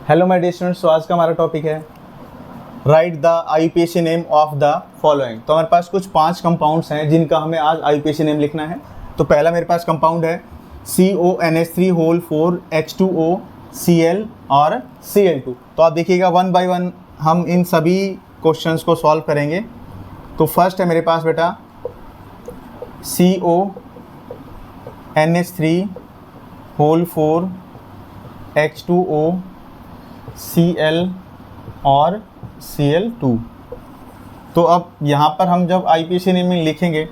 Hello my dear students, तो आज का हमारा टॉपिक है right the IUPAC name of the following. तो हमारे पास कुछ 5 कंपाउंड्स हैं जिनका हमें आज आईयूपीएसी नेम लिखना है। तो पहला मेरे पास कंपाउंड है CONH3 होल 4 H2O Cl और Cl2। तो आप देखिएगा वन बाय वन हम इन सभी क्वेश्चंस को सॉल्व करेंगे। तो फर्स्ट है मेरे पास बेटा CONH3 होल 4 H2O Cl और Cl2। तो अब यहाँ पर हम जब आईयूपीएसी नेम में लिखेंगे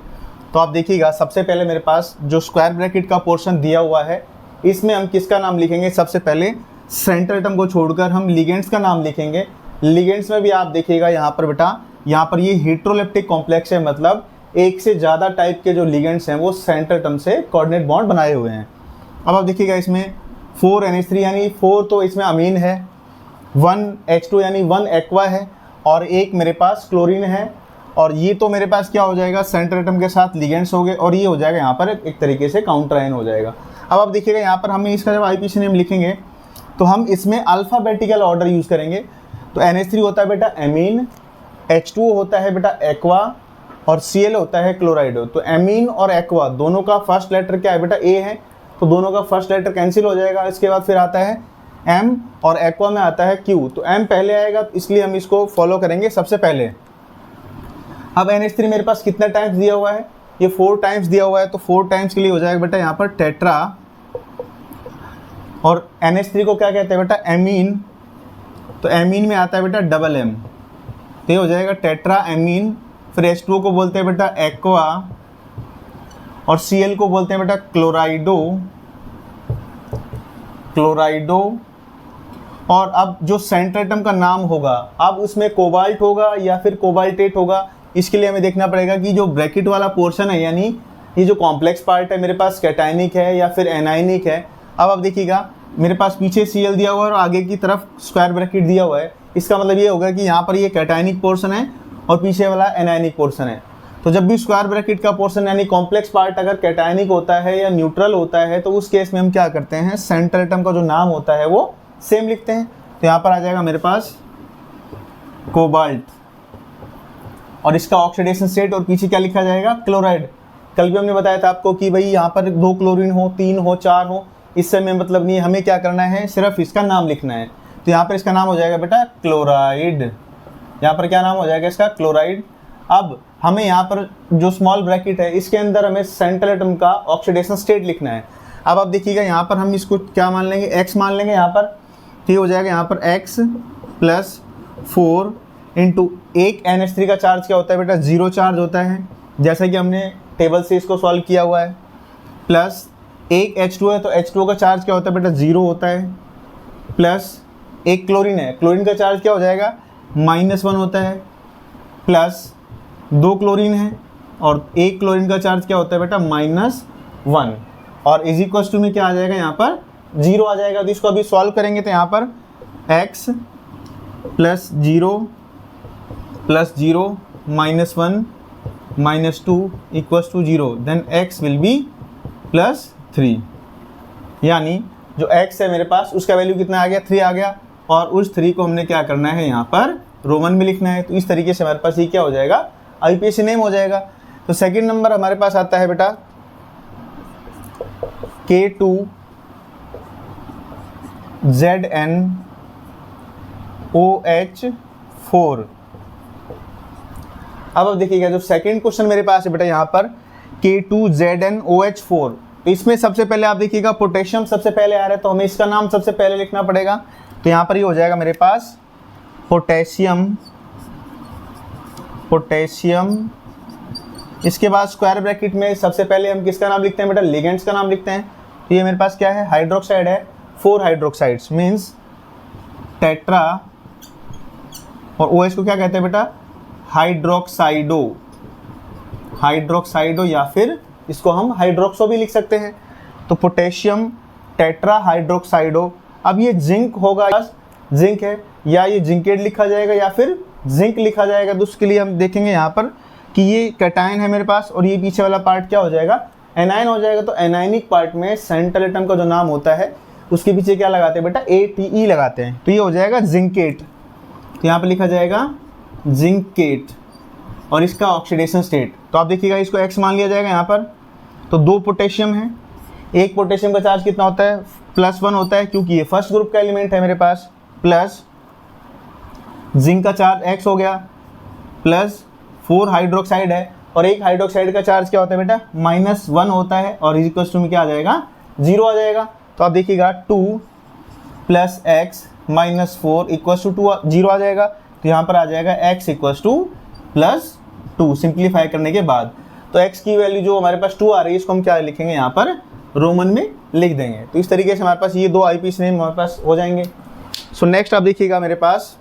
तो आप देखिएगा सबसे पहले मेरे पास जो स्क्वायर ब्रैकेट का पोर्शन दिया हुआ है इसमें हम किसका नाम लिखेंगे। सबसे पहले सेंटर एटम को छोड़कर हम लिगेंड्स का नाम लिखेंगे। लिगेंड्स में भी आप देखिएगा यहाँ पर बेटा, यहाँ पर ये हेटेरोलेप्टिक कॉम्प्लेक्स है, मतलब एक से ज़्यादा टाइप के जो लिगेंड्स हैं वो सेंटर एटम से कोऑर्डिनेट बॉन्ड बनाए हुए हैं। अब आप देखिएगा इसमें 4NH3 यानी 4 तो इसमें अमीन है, 1H2 यानी 1 एक्वा है और एक मेरे पास क्लोरीन है। और ये तो मेरे पास क्या हो जाएगा, सेंटर एटम के साथ लिगेंड्स हो गए और ये हो जाएगा यहाँ पर एक तरीके से काउंटर आयन हो जाएगा। अब आप देखिएगा यहाँ पर हमें इसका जब आईयूपीएसी नेम लिखेंगे तो हम इसमें अल्फ़ाबेटिकल ऑर्डर यूज़ करेंगे। तो NH3 होता है बेटा एमीन, H2O होता है बेटा एक्वा और Cl होता है क्लोराइड। तो एमीन और एक्वा दोनों का फर्स्ट लेटर क्या है बेटा, A है, तो दोनों का फर्स्ट लेटर कैंसिल हो जाएगा। इसके बाद फिर आता है M और एक्वा में आता है Q। तो M पहले आएगा इसलिए हम इसको फॉलो करेंगे सबसे पहले। अब NH3 मेरे पास कितना टाइम्स दिया हुआ है, ये 4 टाइम्स दिया हुआ है, तो 4 टाइम्स के लिए हो जाएगा बेटा यहाँ पर टेट्रा। और NH3 को क्या कहते हैं बेटा, एमीन, तो एमीन में आता है बेटा डबल M, तो ये हो जाएगा टेट्रा एमीन। फिर H2O को बोलते हैं बेटा एक्वा और Cl को बोलते हैं बेटा क्लोराइडो। और अब जो सेंटर एटम का नाम होगा, अब उसमें कोबाल्ट होगा या फिर कोबाल्टेट होगा, इसके लिए हमें देखना पड़ेगा कि जो ब्रैकेट वाला पोर्शन है यानी ये जो कॉम्प्लेक्स पार्ट है मेरे पास कैटायनिक है या फिर एनायनिक है। अब आप देखिएगा मेरे पास पीछे Cl दिया हुआ है और आगे की तरफ स्क्वायर ब्रैकेट दिया हुआ है, इसका मतलब ये होगा कि यहाँ पर ये कैटायनिक पोर्शन है और पीछे वाला एनायनिक पोर्शन है। तो जब भी स्क्वायर ब्रैकेट का पोर्शन यानी कॉम्प्लेक्स पार्ट अगर कैटायनिक होता है या न्यूट्रल होता है तो उस केस में हम क्या करते हैं, सेंटर एटम का जो नाम होता है वो सेम लिखते हैं। तो यहाँ पर आ जाएगा मेरे पास कोबाल्ट और इसका ऑक्सीडेशन स्टेट, और पीछे क्या लिखा जाएगा, क्लोराइड। कल भी हमने बताया था आपको कि भाई यहाँ पर 2 क्लोरीन हो, 3 हो, 4 हो, इससे हमें मतलब नहीं, हमें क्या करना है, सिर्फ इसका नाम लिखना है। तो यहाँ पर इसका नाम हो जाएगा बेटा क्लोराइड। यहाँ पर क्या नाम हो जाएगा इसका, क्लोराइड। अब हमें यहाँ पर जो स्मॉल ब्रैकेट है इसके अंदर हमें सेंट्रल एटम का ऑक्सीडेशन स्टेट लिखना है। अब आप देखिएगा यहाँ पर हम इसको क्या मान लेंगे, x मान लेंगे यहाँ पर, ये हो जाएगा यहाँ पर x + 4 इंटू एक NH3 का चार्ज क्या होता है बेटा, 0 चार्ज होता है, जैसा कि हमने टेबल से इसको सॉल्व किया हुआ है, प्लस एक H2 है तो H2O का चार्ज क्या होता है बेटा, 0 होता है, प्लस एक क्लोरीन है, क्लोरीन का चार्ज क्या हो जाएगा, -1 होता है, प्लस 2 क्लोरीन है और एक क्लोरीन का चार्ज क्या होता है बेटा, -1, और इज इक्वल्स टू में क्या आ जाएगा, यहाँ पर 0 आ जाएगा। तो इसको अभी सॉल्व करेंगे तो यहाँ पर x + 0 + 0 -1 -2 = 0, then x will be +3, यानी जो x है मेरे पास उसका वैल्यू कितना आ गया, 3 आ गया, और उस 3 को हमने क्या करना है यहाँ पर रोमन में लिखना है। तो इस तरीके से हमारे पास ये क्या हो जाएगा, आईयूपीएसी नेम हो जाएगा। तो सेकंड नंबर हमारे पास आता है बेटा K2ZnOH4। अब देखिएगा जो सेकंड क्वेश्चन मेरे पास है बेटा यहाँ पर K2ZnOH4, तो इसमें सबसे पहले आप देखिएगा पोटेशियम सबसे पहले आ रहा है तो हमें इसका नाम सबसे पहले लिखना पड़ेगा। तो यहाँ पर ये हो जाएगा मेरे पास पोटेशियम, इसके बाद स्क्वायर ब्रैकेट में सबसे पहले हम किसका नाम लिखते हैं बेटा, लिगेंड्स का नाम लिखते हैं। तो ये मेरे पास क्या है, हाइड्रोक्साइड है, 4 हाइड्रोक्साइड्स मीन्स टेट्रा, और OH को क्या कहते हैं बेटा, हाइड्रोक्साइडो, या फिर इसको हम हाइड्रोक्सो भी लिख सकते हैं। तो पोटेशियम टेट्रा हाइड्रोक्साइडो। अब ये जिंक होगा, जिंक है, या ये जिंकेट लिखा जाएगा या फिर जिंक लिखा जाएगा। तो उसके लिए हम देखेंगे यहाँ पर कि ये कैटायन है मेरे पास और ये पीछे वाला पार्ट क्या हो जाएगा, एनायन हो जाएगा। तो एनायनिक पार्ट में सेंट्रल एटम का जो नाम होता है उसके पीछे क्या लगाते हैं बेटा, ATE लगाते हैं, तो ये हो जाएगा जिंकेट। तो यहाँ पर लिखा जाएगा जिंकेट और इसका ऑक्सीडेशन स्टेट। तो आप देखिएगा इसको X मान लिया जाएगा यहाँ पर। तो 2 पोटेशियम है, एक पोटेशियम का चार्ज कितना होता है, +1 होता है, क्योंकि ये फर्स्ट ग्रुप का एलिमेंट है मेरे पास, प्लस जिंक का चार्ज X हो गया, प्लस 4 हाइड्रोक्साइड है, और एक हाइड्रोक्साइड का चार्ज क्या होता है बेटा, -1 होता है, और इज इक्वल टू में क्या आ जाएगा, 0 आ जाएगा। तो आप देखिएगा 2 + x - 4 = 2 0 आ जाएगा। तो यहाँ पर आ जाएगा x = +2 सिंप्लीफाई करने के बाद। तो x की वैल्यू जो हमारे पास 2 आ रही है, इसको हम क्या लिखेंगे यहाँ पर, रोमन में लिख देंगे। तो इस तरीके से हमारे पास ये 2 आईपीसी नेम हमारे पास हो जाएंगे। सो नेक्स्ट आप देखिएगा मेरे पास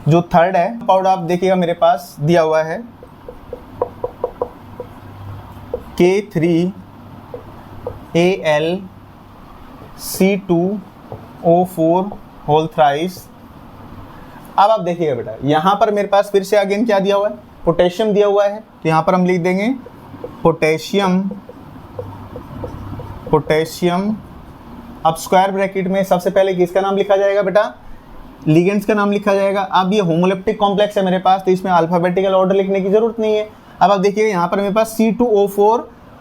जो थर्ड है कंपाउंड, आप देखिएगा मेरे पास दिया हुआ है K3Al(C2O4) होल थ्राइस। अब आप देखिएगा बेटा, यहाँ पर मेरे पास फिर से अगेन क्या दिया हुआ है, पोटेशियम दिया हुआ है। तो यहाँ पर हम लिख देंगे पोटेशियम, अब स्क्वायर ब्रैकेट में सबसे पहले किसका नाम लिखा जाएगा बेटा, लिगेंड्स का नाम लिखा जाएगा। अब ये होमोलेप्टिक कॉम्प्लेक्स है मेरे पास, तो इसमें अल्फाबेटिकल ऑर्डर लिखने की जरूरत नहीं है। अब आप देखिएगा यहाँ पर मेरे पास C2O4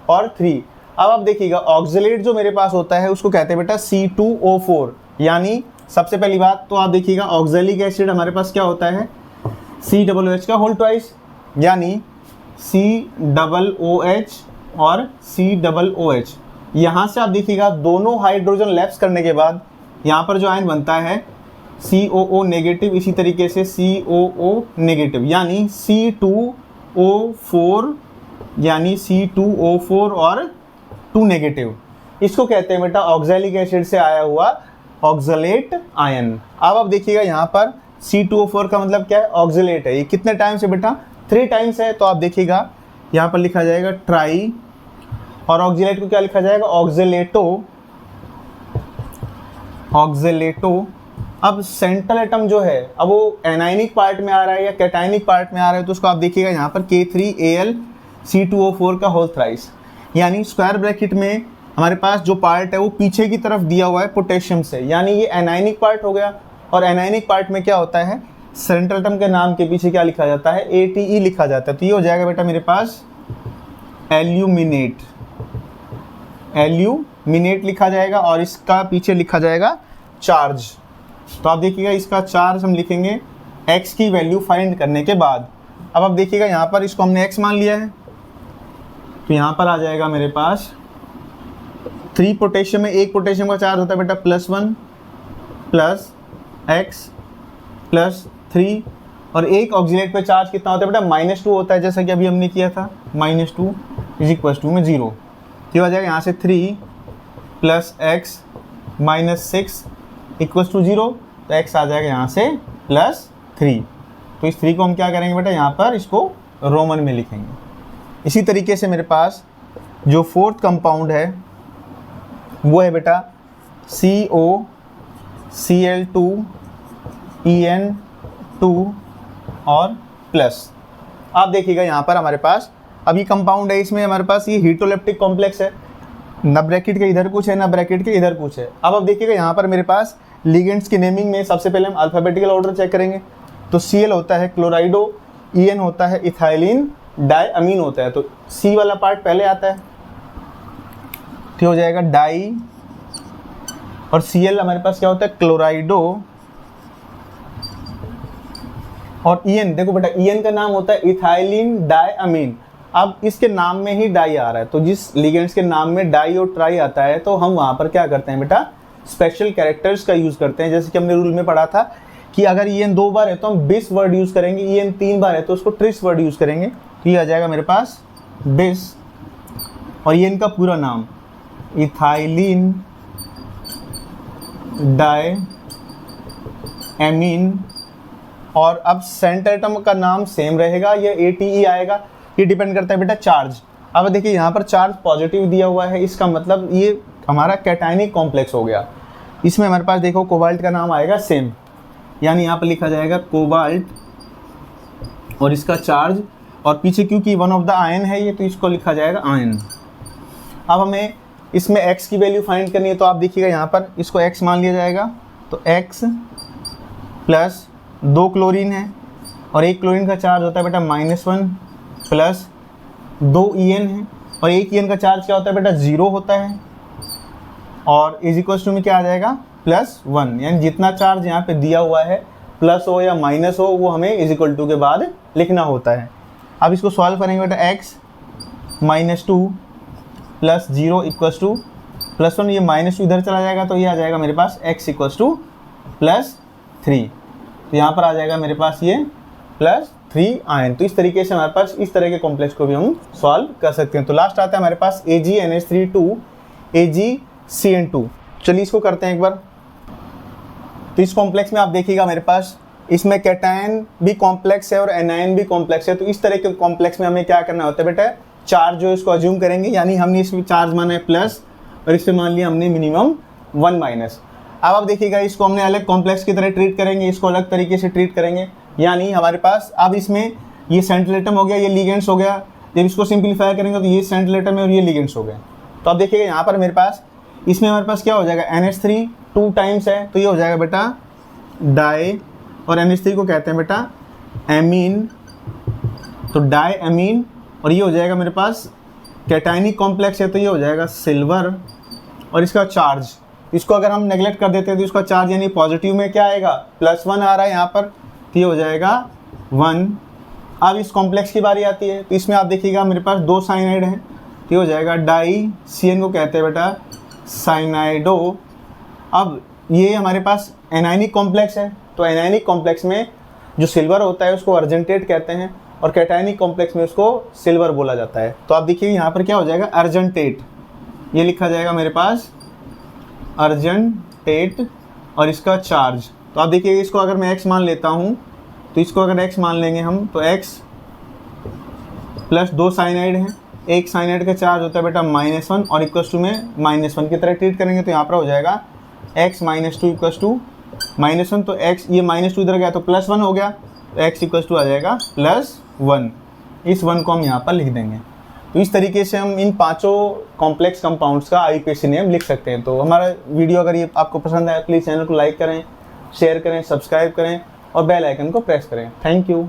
और 3। अब आप देखिएगा ऑक्जेलेट जो मेरे पास होता है उसको कहते हैं बेटा C2O4, यानी सबसे पहली बात तो आप देखिएगा ऑक्जेलिक एसिड हमारे पास क्या होता है, COOH का होल ट्वाइस, यानी COOH और COOH। यहाँ से आप देखिएगा दोनों हाइड्रोजन लैप्स करने के बाद यहाँ पर जो आयन बनता है COO नेगेटिव, इसी तरीके से COO नेगेटिव, यानी C2O4, यानी C2O4 और 2 नेगेटिव। इसको कहते हैं बेटा ऑक्जेलिक एसिड से आया हुआ ऑक्जेलेट आयन। अब आप देखिएगा यहाँ पर C2O4 का मतलब क्या है, ऑक्जेलेट है। ये कितने टाइम्स है बेटा, 3 टाइम्स है। तो आप देखिएगा यहाँ पर लिखा जाएगा ट्राई, और ऑक्जेलेट को क्या लिखा जाएगा, ऑक्जेलेटो। अब सेंट्रल एटम जो है, अब वो एनाइनिक पार्ट में आ रहा है या कैटाइनिक पार्ट में आ रहा है, तो उसको आप देखिएगा यहाँ पर K3Al(C2O4) का होल थ्राइस, यानी स्क्वायर ब्रैकेट में हमारे पास जो पार्ट है वो पीछे की तरफ दिया हुआ है पोटेशियम से, यानी ये एनाइनिक पार्ट हो गया। और एनाइनिक पार्ट में क्या होता है, सेंट्रल एटम के नाम के पीछे क्या लिखा जाता है, ATE लिखा जाता है। तो ये हो जाएगा बेटा मेरे पास एल्यूमिनेट लिखा जाएगा, और इसका पीछे लिखा जाएगा चार्ज। तो आप देखिएगा इसका चार्ज हम लिखेंगे x की वैल्यू फाइंड करने के बाद। अब आप देखिएगा यहाँ पर इसको हमने x मान लिया है, तो यहाँ पर आ जाएगा मेरे पास 3 पोटेशियम में, एक पोटेशियम का चार्ज होता है बेटा +1 + x + 3, और एक ऑक्सीलेट पे चार्ज कितना होता है बेटा, -2 होता है, जैसा कि अभी हमने किया था, -2 = में 0। तो आ जाएगा यहाँ से 3 + x - 6 = 0, तो x आ जाएगा यहाँ से +3। तो इस 3 को हम क्या करेंगे बेटा, यहाँ पर इसको रोमन में लिखेंगे। इसी तरीके से मेरे पास जो फोर्थ कंपाउंड है वो है बेटा COCl2En2 और प्लस। आप देखिएगा यहाँ पर हमारे पास अभी कंपाउंड है, इसमें हमारे पास ये हीटोलेप्टिक कॉम्प्लेक्स है, न ब्रैकेट के इधर कुछ है न ब्रैकेट के इधर कुछ है। अब आप देखिएगा यहाँ पर मेरे पास लिगेंड्स की नेमिंग में सबसे पहले हम अल्फाबेटिकल ऑर्डर चेक करेंगे। तो Cl होता है क्लोराइडो, En होता है इथाइलिन डाइअमीन होता है, तो C वाला पार्ट पहले आता है, तो हो जाएगा डाई, और Cl हमारे पास क्या होता है क्लोराइडो, और En देखो बेटा En का नाम होता है इथाइलिन डाइअमीन। अब इसके नाम में ही डाई आ रहा है, तो जिस लिगेंड्स के नाम में डाई और ट्राई आता है तो हम वहाँ पर क्या करते हैं बेटा, स्पेशल कैरेक्टर्स का यूज़ करते हैं। जैसे कि हमने रूल में पढ़ा था कि अगर En 2 बार है तो हम बिस वर्ड यूज़ करेंगे, En 3 बार है तो उसको ट्रिस वर्ड यूज़ करेंगे। तो ये आ जाएगा मेरे पास बिस, और ये इनका पूरा नाम इथाइलिन डाइअमीन। और अब सेंटर एटम का नाम सेम रहेगा या ATE आएगा, ये डिपेंड करता है बेटा चार्ज। अब देखिए यहाँ पर चार्ज पॉजिटिव दिया हुआ है, इसका मतलब ये हमारा कैटाइनिक कॉम्प्लेक्स हो गया। इसमें हमारे पास देखो कोबाल्ट का नाम आएगा सेम, यानी यहाँ पर लिखा जाएगा कोबाल्ट, और इसका चार्ज, और पीछे क्योंकि वन ऑफ द आयन है ये, तो इसको लिखा जाएगा आयन। अब हमें इसमें x की वैल्यू फाइंड करनी है, तो आप देखिएगा यहाँ पर इसको x मान लिया जाएगा। तो x प्लस 2 क्लोरीन है और 1 क्लोरीन का चार्ज होता है बेटा -1 प्लस 2 EN है और 1 EN का चार्ज क्या होता है बेटा 0 होता है और इज इक्वल टू में क्या आ जाएगा +1, यानी जितना चार्ज यहाँ पे दिया हुआ है प्लस हो या माइनस हो वो हमें इज इक्वल टू के बाद लिखना होता है। अब इसको सॉल्व करेंगे बेटा x -2 प्लस 0 इक्वल्स टू +1, ये -2 इधर चला जाएगा तो ये आ जाएगा मेरे पास x इक्वल्स टू +3। तो यहाँ पर आ जाएगा मेरे पास ये +3 आयन। तो इस तरीके से हमारे पास इस तरह के कॉम्प्लेक्स को भी हम सॉल्व कर सकते हैं। तो लास्ट आता है हमारे पास AgNH3 AgCN2। चलिए इसको करते हैं एक बार। तो इस कॉम्प्लेक्स में आप देखिएगा मेरे पास इसमें कैटायन भी कॉम्प्लेक्स है और एनायन भी कॉम्प्लेक्स है। तो इस तरह के कॉम्प्लेक्स में हमें क्या करना होता है बेटा, चार्ज जो इसको अज्यूम करेंगे, यानी हमने इसमें चार्ज माना है प्लस और इस पर मान लिया हमने मिनिमम 1 माइनस। अब आप देखिएगा इसको हमने अलग कॉम्प्लेक्स की तरह ट्रीट करेंगे, इसको अलग तरीके से ट्रीट करेंगे। यानी हमारे पास अब इसमें ये सेंट्रल एटम हो गया, ये लिगेंड्स हो गया। जब इसको सिंप्लीफाई करेंगे तो ये सेंट्रल एटम है और ये लिगेंड्स हो गए। तो आप देखिएगा यहाँ पर मेरे पास इसमें हमारे पास क्या हो जाएगा, NH3 2 टाइम्स है तो ये हो जाएगा बेटा डाई, और NH3 को कहते हैं बेटा एमीन, तो डाई एमीन। और ये हो जाएगा मेरे पास कैटायनिक कॉम्प्लेक्स है तो ये हो जाएगा सिल्वर। और इसका चार्ज, इसको अगर हम नेगलेक्ट कर देते हैं तो इसका चार्ज यानी पॉजिटिव में क्या आएगा +1 आ रहा है यहाँ पर, तो ये हो जाएगा 1। अब इस कॉम्प्लेक्स की बारी आती है तो इसमें आप देखिएगा मेरे पास 2 साइनाइड हैं तो ये हो जाएगा डाई, CN को कहते हैं बेटा साइनाइडो। अब ये हमारे पास एनायनिक कॉम्प्लेक्स है तो एनायनिक कॉम्प्लेक्स में जो सिल्वर होता है उसको अर्जेंटेट कहते हैं और कैटायनिक कॉम्प्लेक्स में उसको सिल्वर बोला जाता है। तो आप देखिए यहाँ पर क्या हो जाएगा अर्जेंटेट, ये लिखा जाएगा मेरे पास अर्जेंटेट और इसका चार्ज। तो आप देखिए इसको अगर मैं x मान लेता हूँ तो इसको अगर x मान लेंगे हम तो x प्लस 2 साइनाइड हैं, एक साइनाइड का चार्ज होता है बेटा -1 और इक्वल्स टू में -1 की तरह ट्रीट करेंगे तो यहाँ पर हो जाएगा x -2 इक्वल्स टू -1। तो x ये -2 इधर गया तो +1 हो गया तो x इक्वल्स टू आ जाएगा +1। इस 1 को हम यहाँ पर लिख देंगे। तो इस तरीके से हम इन 5 कॉम्प्लेक्स कंपाउंड्स का IUPAC नेम लिख सकते हैं। तो हमारा वीडियो अगर ये आपको पसंद आए प्लीज़ चैनल को लाइक करें, शेयर करें, सब्सक्राइब करें और बेल आइकन को प्रेस करें। Thank you.